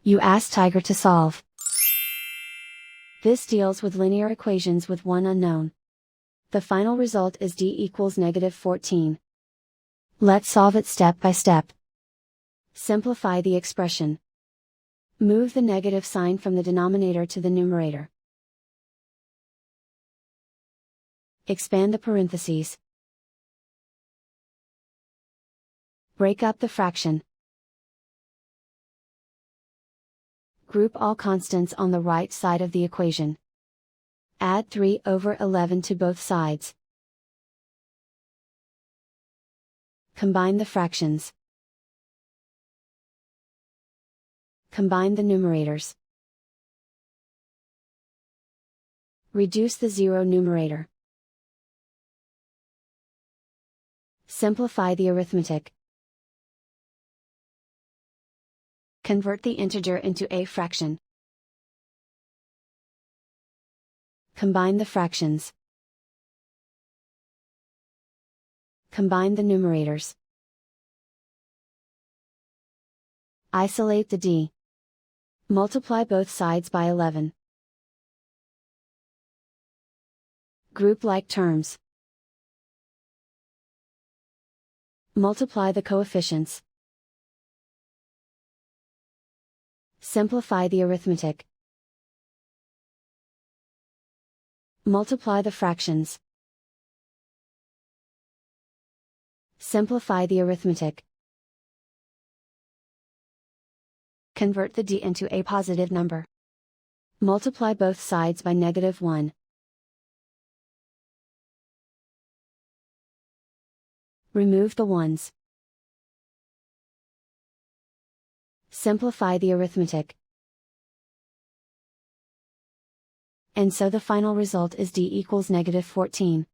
You ask Tiger to solve. This deals with linear equations with one unknown. The final result is d equals -14. Let's solve it step by step. Simplify the expression. Move the negative sign from the denominator to the numerator. Expand the parentheses. Break up the fraction. Group all constants on the right side of the equation. Add 3/11 to both sides. Combine the fractions. Combine the numerators. Reduce the zero numerator. Simplify the arithmetic. Convert the integer into a fraction. Combine the fractions. Combine the numerators. Isolate the d. Multiply both sides by 11. Group like terms. Multiply the coefficients. Simplify the arithmetic. Multiply the fractions. Simplify the arithmetic. Convert the d into a positive number. Multiply both sides by -1. Remove the ones. Simplify the arithmetic. And so the final result is d equals -14.